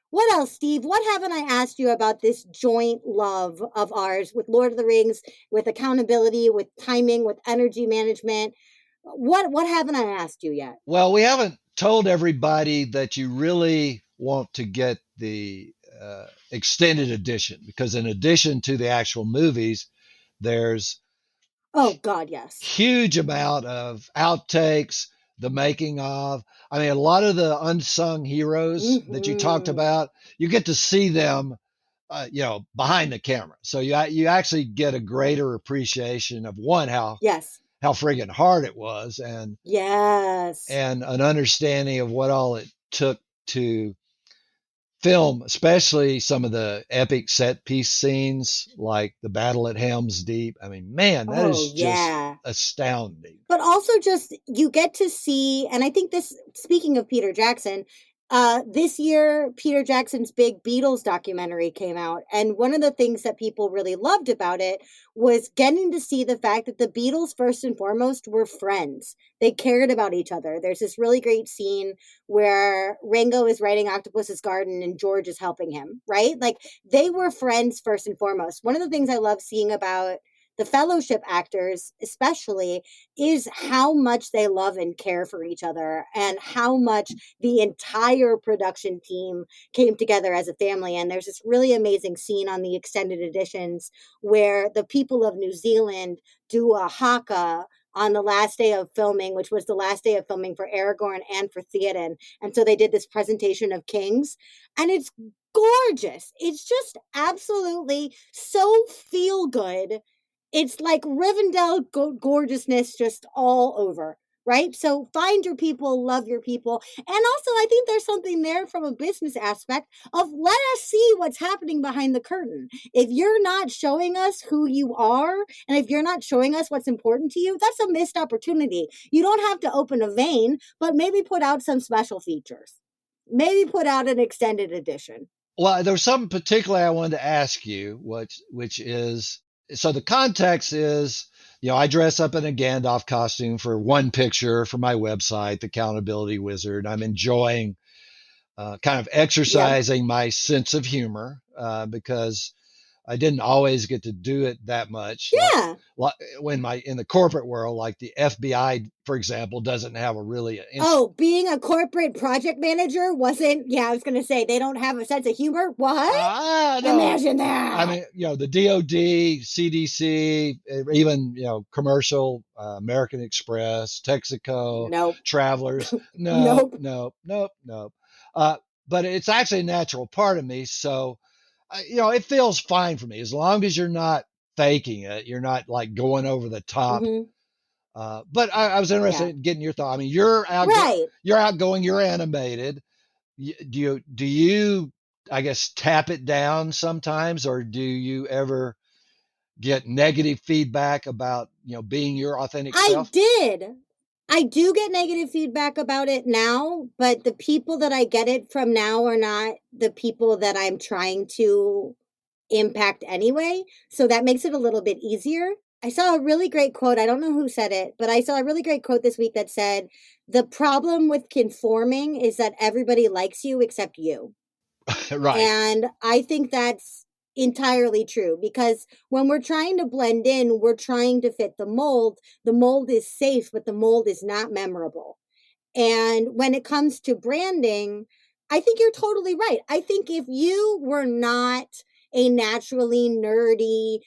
What else, Steve? What haven't I asked you about this joint love of ours with Lord of the Rings, with accountability, with timing, with energy management? What haven't I asked you yet? Well, we haven't told everybody that you really want to get the extended edition, because in addition to the actual movies, there's huge amount of outtakes, the making of. I mean, a lot of the unsung heroes that you talked about, you get to see them, behind the camera. So you actually get a greater appreciation of how friggin' hard it was, and an understanding of what all it took to film, especially some of the epic set piece scenes like the battle at Helm's Deep. I mean, man, that is just astounding. But also just you get to see, and I think this, speaking of Peter Jackson, this year, Peter Jackson's big Beatles documentary came out. And one of the things that people really loved about it was getting to see the fact that the Beatles, first and foremost, were friends. They cared about each other. There's this really great scene where Ringo is writing Octopus's Garden and George is helping him, right? Like, they were friends first and foremost. One of the things I love seeing about the Fellowship actors especially is how much they love and care for each other, and how much the entire production team came together as a family. And there's this really amazing scene on the extended editions where the people of New Zealand do a haka on the last day of filming, which was the last day of filming for Aragorn and for Theoden. And so they did this presentation of kings, and it's gorgeous. It's just absolutely so feel good. It's like Rivendell gorgeousness just all over, right? So find your people, love your people. And also, I think there's something there from a business aspect of let us see what's happening behind the curtain. If you're not showing us who you are, and if you're not showing us what's important to you, that's a missed opportunity. You don't have to open a vein, but maybe put out some special features. Maybe put out an extended edition. Well, there was something particularly I wanted to ask you, which is, so the context is, I dress up in a Gandalf costume for one picture for my website, The Accountability Wizard. I'm enjoying kind of exercising my sense of humor because I didn't always get to do it that much. Yeah. Like when in the corporate world, like the FBI, for example, doesn't have a really. Being a corporate project manager wasn't. Yeah, I was going to say they don't have a sense of humor. What? No. Imagine that. I mean, the DOD, CDC, even commercial, American Express, Texaco, Nope. Travelers. Nope. Nope. But it's actually a natural part of me, so. It feels fine for me as long as you're not faking it. You're not like going over the top. Mm-hmm. But I was interested in getting your thought. I mean, you're outgoing, you're animated. Do you, I guess, tap it down sometimes, or do you ever get negative feedback about, being your authentic self? I do get negative feedback about it now, but the people that I get it from now are not the people that I'm trying to impact anyway. So that makes it a little bit easier. I saw a really great quote. I don't know who said it, but I saw a really great quote this week that said, "The problem with conforming is that everybody likes you except you." Right. And I think that's entirely true, because when we're trying to blend in, we're trying to fit the mold. The mold is safe, but the mold is not memorable. And when it comes to branding, I think you're totally right. I think if you were not a naturally nerdy,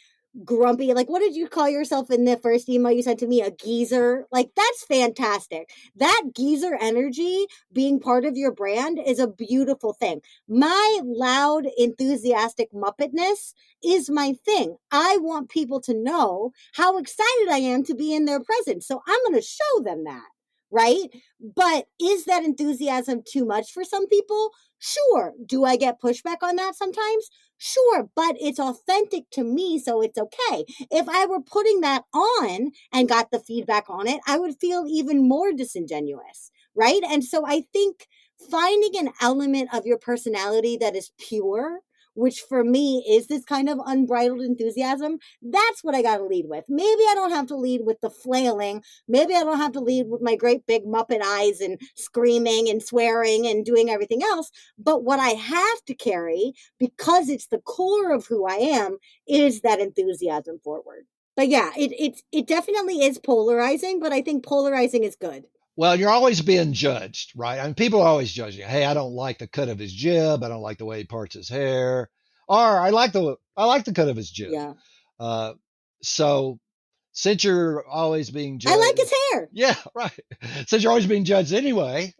grumpy, like, what did you call yourself in the first email you sent to me? A geezer? Like, that's fantastic. That geezer energy being part of your brand is a beautiful thing. My loud, enthusiastic Muppetness is my thing. I want people to know how excited I am to be in their presence. So I'm going to show them that. Right? But is that enthusiasm too much for some people? Sure. Do I get pushback on that sometimes? Sure, but it's authentic to me, so it's okay. If I were putting that on and got the feedback on it, I would feel even more disingenuous, right? And so I think finding an element of your personality that is pure, which for me is this kind of unbridled enthusiasm, that's what I got to lead with. Maybe I don't have to lead with the flailing. Maybe I don't have to lead with my great big Muppet eyes and screaming and swearing and doing everything else. But what I have to carry, because it's the core of who I am, is that enthusiasm forward. But yeah, it definitely is polarizing, but I think polarizing is good. Well, you're always being judged, right? I mean, people are always judging. Hey, I don't like the cut of his jib. I don't like the way he parts his hair. Or I like the cut of his jib. Yeah. So since you're always being judged, I like his hair. Yeah, right. Since you're always being judged anyway,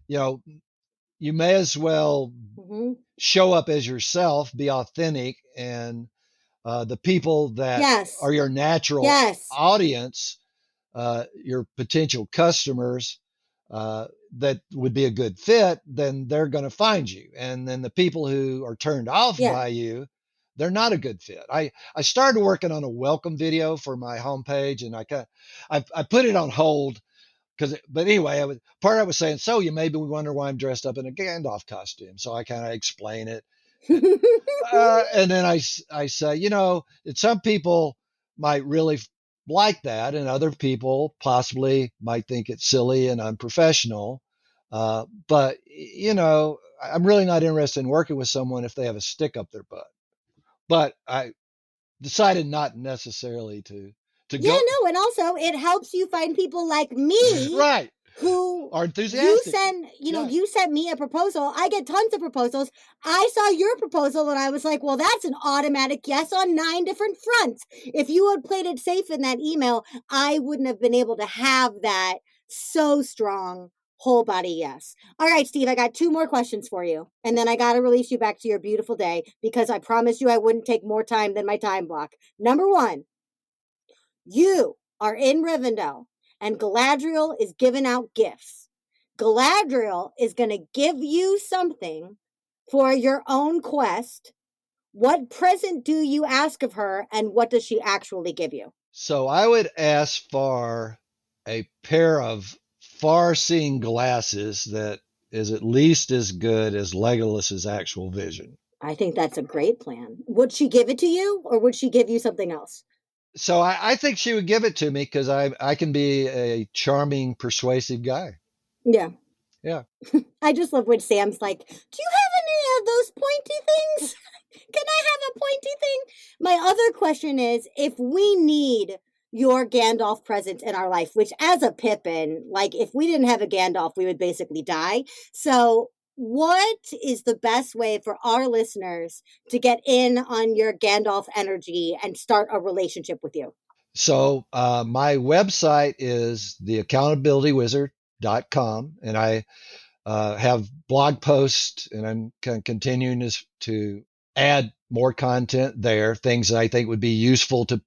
you may as well show up as yourself, be authentic, and the people that are your natural audience, your potential customers that would be a good fit, then they're going to find you. And then the people who are turned off by you, they're not a good fit. I started working on a welcome video for my homepage, and I put it on hold but anyway, part I was saying, so you maybe wonder why I'm dressed up in a Gandalf costume. So I kind of explain it. And then I say, that some people might really like that, and other people possibly might think it's silly and unprofessional. But, I'm really not interested in working with someone if they have a stick up their butt. But I decided not necessarily to go. No, and also it helps you find people like me, right, who are enthusiastic. You sent me a proposal. I get tons of proposals. I saw your proposal and I was like, well, that's an automatic yes on 9 different fronts. If you had played it safe in that email, I wouldn't have been able to have that so strong. Whole body yes. All right, Steve, I got 2 more questions for you. And then I got to release you back to your beautiful day, because I promised you I wouldn't take more time than my time block. Number 1, you are in Rivendell and Galadriel is giving out gifts. Galadriel is going to give you something for your own quest. What present do you ask of her, and what does she actually give you? So I would ask for a pair of far-seeing glasses that is at least as good as Legolas's actual vision. I think that's a great plan. Would she give it to you, or would she give you something else? So I think she would give it to me, because I can be a charming, persuasive guy. Yeah. Yeah. I just love when Sam's like, do you have any of those pointy things? Can I have a pointy thing? My other question is, if we need your Gandalf presence in our life, which as a Pippin, like if we didn't have a Gandalf, we would basically die. So what is the best way for our listeners to get in on your Gandalf energy and start a relationship with you? So my website is theaccountabilitywizard.com, and I have blog posts, and I'm continuing to add more content there, things that I think would be useful to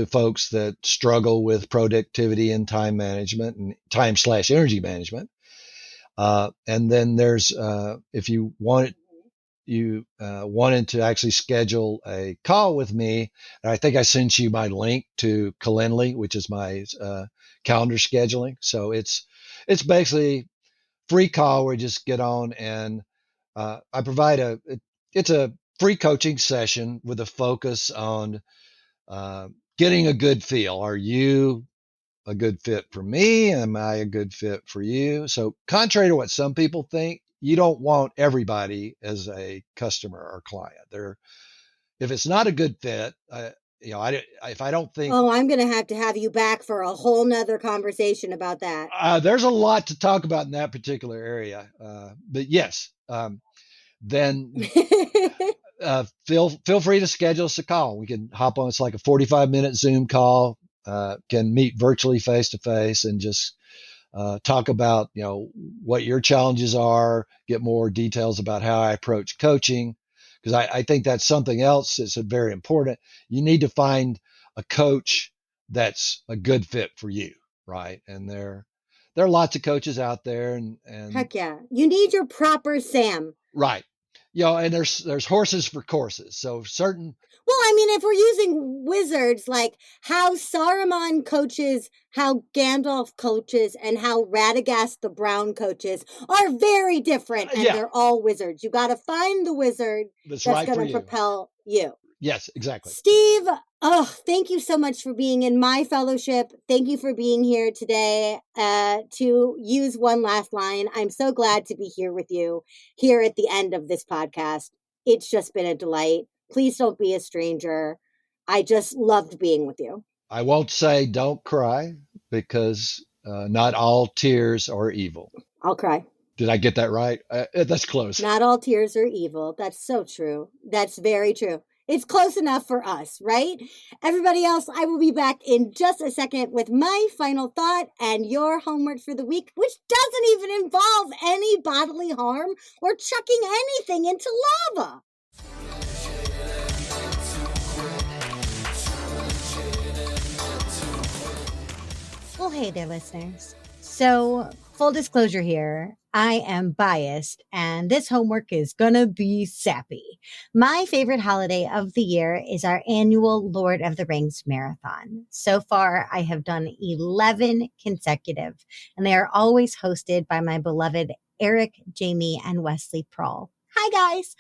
folks that struggle with productivity and time management and time/energy management. And then there's if you wanted to actually schedule a call with me, and I think I sent you my link to Calendly, which is my calendar scheduling. So it's basically free call where you just get on, and I provide it's a free coaching session with a focus on uh, getting a good feel. Are you a good fit for me? Am I a good fit for you? So, contrary to what some people think, you don't want everybody as a customer or client. If it's not a good fit, if I don't think, Oh, I'm going to have you back for a whole nother conversation about that. there's a lot to talk about in that particular area. But yes, then feel free to schedule us a call. We can hop on. It's like a 45-minute Zoom call. Can meet virtually face to face and just talk about what your challenges are. Get more details about how I approach coaching, because I think that's something else that's very important. You need to find a coach that's a good fit for you, right? And there are lots of coaches out there, and Heck yeah. You need your proper Sam. right. And there's horses for courses. So certain. Well, I mean, if we're using wizards, like how Saruman coaches, how Gandalf coaches, and how Radagast the Brown coaches are very different, and Yeah, they're all wizards. You got to find the wizard that's that's right for going to you. propel you. Yes, exactly. Steve, oh, thank you so much for being in my fellowship. Thank you for being here today. To use one last line, I'm so glad to be here with you here at the end of this podcast. It's just been a delight. Please don't be a stranger. I just loved being with you. I won't say don't cry, because not all tears are evil. I'll cry. Did I get that right? That's close. Not all tears are evil. That's so true. That's very true. It's close enough for us, right? Everybody else, I will be back in just a second with my final thought and your homework for the week, which doesn't even involve any bodily harm or chucking anything into lava. Well, hey there, listeners. So, full disclosure here, I am biased, and this homework is gonna be sappy. My favorite holiday of the year is our annual Lord of the Rings marathon. So far, I have done 11 consecutive, and they are always hosted by my beloved Eric, Jamie, and Wesley Prawl. Hi, guys.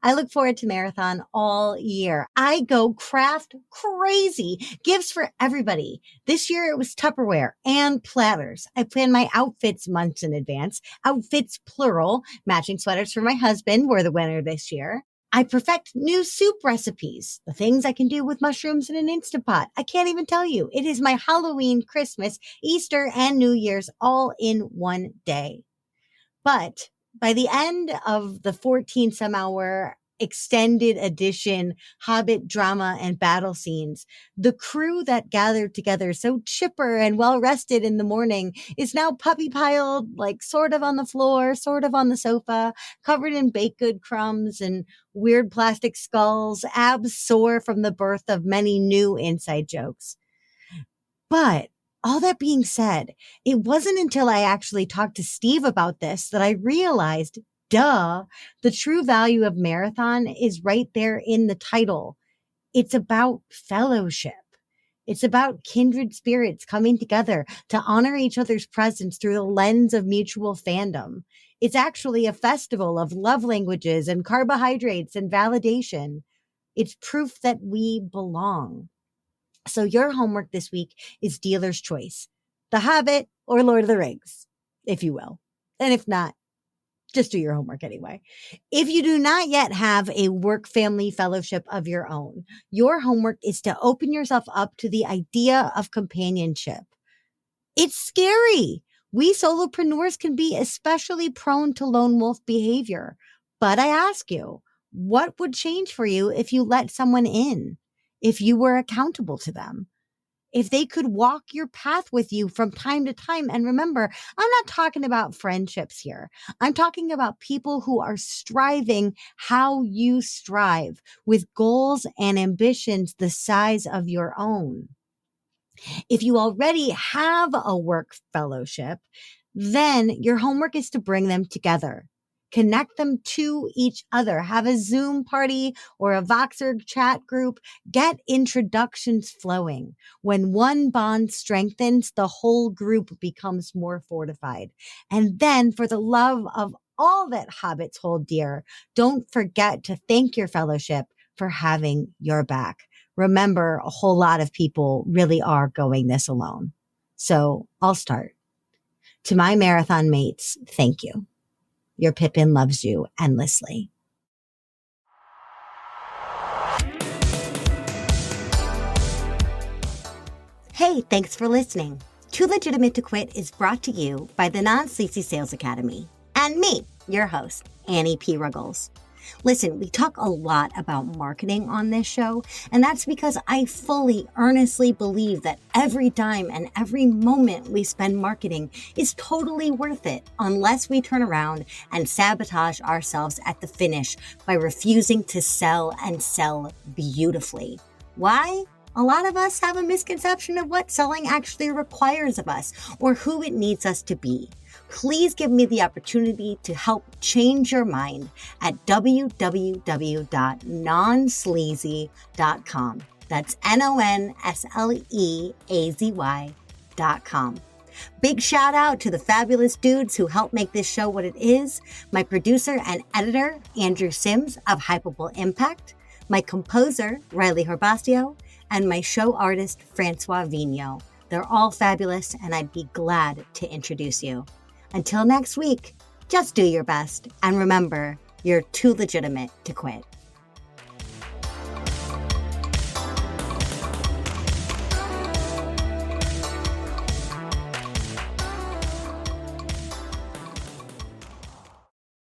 I look forward to marathon all year. I go craft crazy. Gifts for everybody. This year it was Tupperware and platters. I plan my outfits months in advance. Outfits plural. Matching sweaters for my husband were the winner this year. I perfect new soup recipes, the things I can do with mushrooms in an Instapot. I can't even tell you. It is my Halloween, Christmas, Easter, and New Year's all in one day. But by the end of the 14 some hour extended edition Hobbit drama and battle scenes, the crew that gathered together so chipper and well rested in the morning is now puppy piled, like sort of on the floor, sort of on the sofa, covered in baked good crumbs and weird plastic skulls, abs sore from the birth of many new inside jokes. But all that being said, it wasn't until I actually talked to Steve about this that I realized, duh, the true value of marathon is right there in the title. It's about fellowship. It's about kindred spirits coming together to honor each other's presence through the lens of mutual fandom. It's actually a festival of love languages and carbohydrates and validation. It's proof that we belong. So your homework this week is dealer's choice, The Hobbit or Lord of the Rings, if you will. And if not, just do your homework anyway. If you do not yet have a work family fellowship of your own, your homework is to open yourself up to the idea of companionship. It's scary. We solopreneurs can be especially prone to lone wolf behavior. But I ask you, what would change for you if you let someone in? If you were accountable to them? If they could walk your path with you from time to time? And remember, I'm not talking about friendships here. I'm talking about people who are striving how you strive, with goals and ambitions the size of your own. If you already have a work fellowship, then your homework is to bring them together. Connect them to each other. Have a Zoom party or a Voxer chat group. Get introductions flowing. When one bond strengthens, the whole group becomes more fortified. And then, for the love of all that hobbits hold dear, don't forget to thank your fellowship for having your back. Remember, a whole lot of people really are going this alone. So I'll start. To my marathon mates, thank you. Your Pippin loves you endlessly. Hey, thanks for listening. Too Legitimate to Quit is brought to you by the Non-Sleazy Sales Academy and me, your host, Annie P. Ruggles. Listen, we talk a lot about marketing on this show, and that's because I fully, earnestly believe that every dime and every moment we spend marketing is totally worth it unless we turn around and sabotage ourselves at the finish by refusing to sell and sell beautifully. Why? A lot of us have a misconception of what selling actually requires of us or who it needs us to be. Please give me the opportunity to help change your mind at www.nonsleazy.com. That's NONSLEAZY.com. Big shout out to the fabulous dudes who helped make this show what it is. My producer and editor, Andrew Sims of Hypable Impact, my composer, Riley Herbastio, and my show artist, Francois Vigneault. They're all fabulous, and I'd be glad to introduce you. Until next week, just do your best, and remember, you're too legitimate to quit.